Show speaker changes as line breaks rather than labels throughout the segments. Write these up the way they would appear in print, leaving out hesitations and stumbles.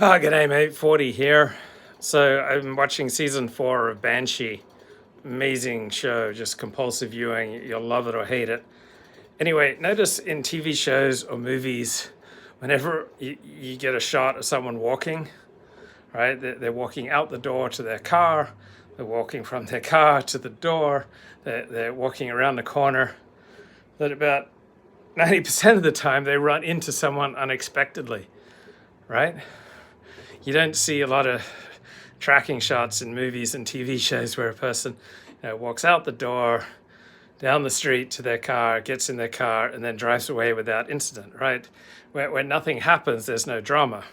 Ah, g'day mate, 40 here. So I've been watching season 4 of Banshee. Amazing show, just compulsive viewing. You'll love it or hate it. Anyway, notice in TV shows or movies, whenever you get a shot of someone walking, right? They're walking out the door to their car, they're walking from their car to the door, they're walking around the corner, that about 90% of the time they run into someone unexpectedly, right? You don't see a lot of tracking shots in movies and TV shows where a person walks out the door, down the street to their car, gets in their car, and then drives away without incident, right? When nothing happens, there's no drama.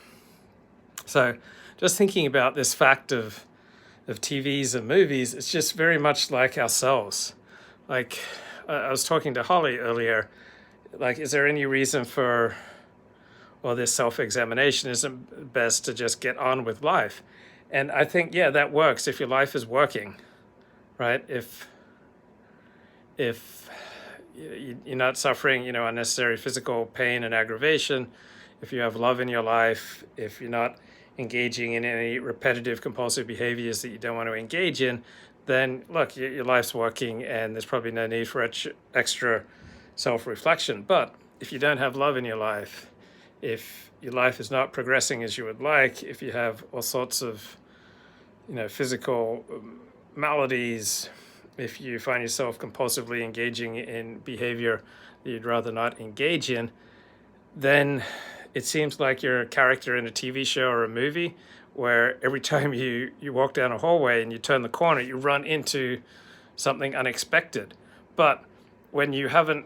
So just thinking about this fact of TVs and movies, it's just very much like ourselves. Like I was talking to Holly earlier, like, is there any reason for, well, this self-examination isn't best to just get on with life? And I think, yeah, that works if your life is working, right? If you're not suffering, unnecessary physical pain and aggravation, if you have love in your life, if you're not engaging in any repetitive compulsive behaviors that you don't want to engage in, then look, your life's working and there's probably no need for extra self-reflection. But if you don't have love in your life, if your life is not progressing as you would like, if you have all sorts of physical maladies, if you find yourself compulsively engaging in behavior that you'd rather not engage in, then it seems like you're a character in a TV show or a movie where every time you walk down a hallway and you turn the corner, you run into something unexpected. But when you haven't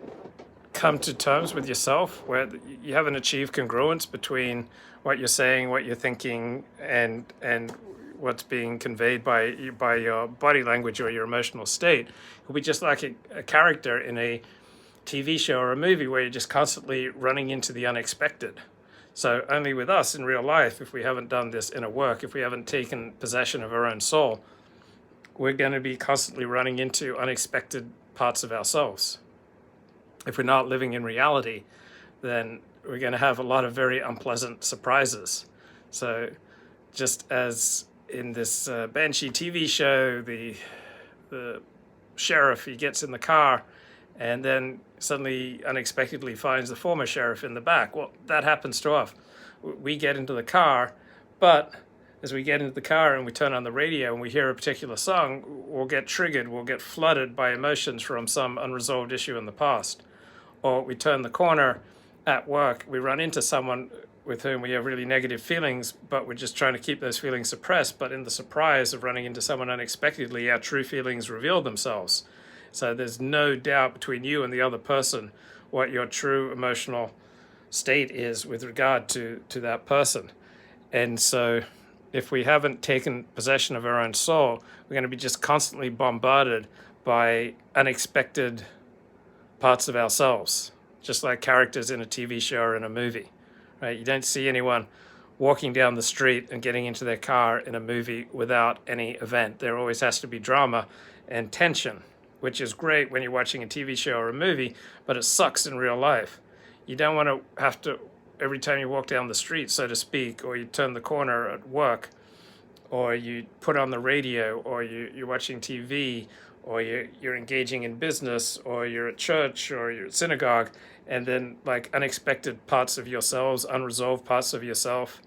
come to terms with yourself, where you haven't achieved congruence between what you're saying, what you're thinking, and what's being conveyed by your body language or your emotional state, it'll be just like a character in a TV show or a movie where you're just constantly running into the unexpected. So only with us in real life, if we haven't done this inner work, if we haven't taken possession of our own soul, we're going to be constantly running into unexpected parts of ourselves. If we're not living in reality, then we're going to have a lot of very unpleasant surprises. So just as in this Banshee TV show, the sheriff, he gets in the car and then suddenly unexpectedly finds the former sheriff in the back. Well, that happens to us. We get into the car, but as we get into the car and we turn on the radio and we hear a particular song, we'll get triggered, we'll get flooded by emotions from some unresolved issue in the past. Or we turn the corner at work, we run into someone with whom we have really negative feelings, but we're just trying to keep those feelings suppressed. But in the surprise of running into someone unexpectedly, our true feelings reveal themselves. So there's no doubt between you and the other person what your true emotional state is with regard to that person. And so if we haven't taken possession of our own soul, we're going to be just constantly bombarded by unexpected parts of ourselves, just like characters in a TV show or in a movie, right? You don't see anyone walking down the street and getting into their car in a movie without any event. There always has to be drama and tension, which is great when you're watching a TV show or a movie, but it sucks in real life. You don't want to have to, every time you walk down the street, so to speak, or you turn the corner at work, or you put on the radio, or you're watching TV, or you're engaging in business, or you're at church, or you're at synagogue, and then like unexpected parts of yourselves, unresolved parts of yourself,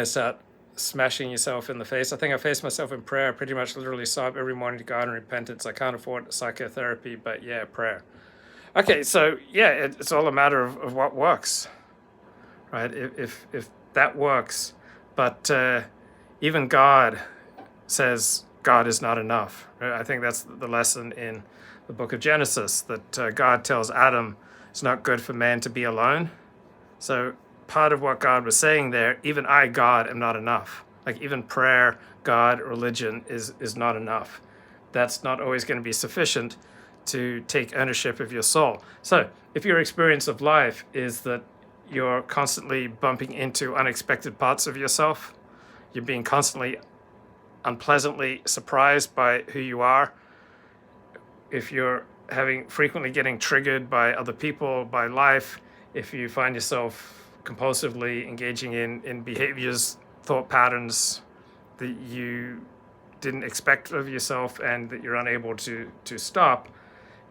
start smashing yourself in the face. I think I face myself in prayer. I pretty much literally sob every morning to God in repentance. I can't afford psychotherapy, but yeah, prayer. Okay, so yeah, it's all a matter of what works, right? If that works, but even God says God is not enough. Right? I think that's the lesson in the book of Genesis, that God tells Adam it's not good for man to be alone. So part of what God was saying there, even I, God, am not enough. Like even prayer, God, religion is not enough. That's not always going to be sufficient to take ownership of your soul. So if your experience of life is that you're constantly bumping into unexpected parts of yourself, you're being constantly unpleasantly surprised by who you are, if you're frequently getting triggered by other people, by life, if you find yourself compulsively engaging in behaviors, thought patterns that you didn't expect of yourself and that you're unable to stop,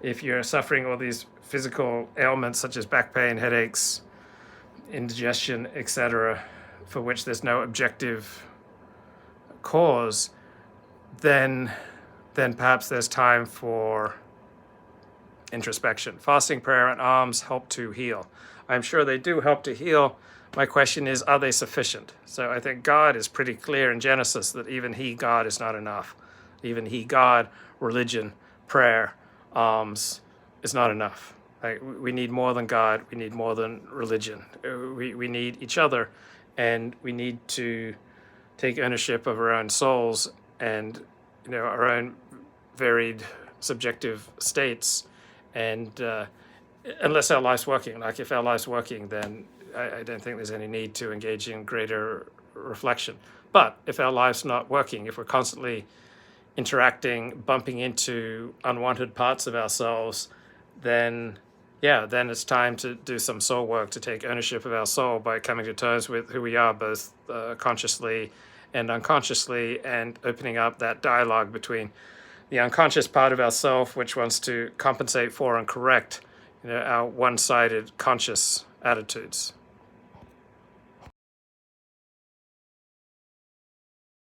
if you're suffering all these physical ailments such as back pain, headaches, indigestion, etc., for which there's no objective cause, then perhaps there's time for introspection. Fasting, prayer, and alms help to heal. I'm sure they do help to heal. My question is, are they sufficient? So I think God is pretty clear in Genesis that even He, God, is not enough. Even He, God, religion, prayer, alms is not enough. Right? We need more than God. We need more than religion. We need each other, and we need to take ownership of our own souls and our own varied subjective states. And unless our life's working, like if our life's working, then I don't think there's any need to engage in greater reflection. But if our life's not working, if we're constantly interacting, bumping into unwanted parts of ourselves, then it's time to do some soul work, to take ownership of our soul by coming to terms with who we are, both consciously and unconsciously, and opening up that dialogue between the unconscious part of ourself, which wants to compensate for and correct our one-sided conscious attitudes.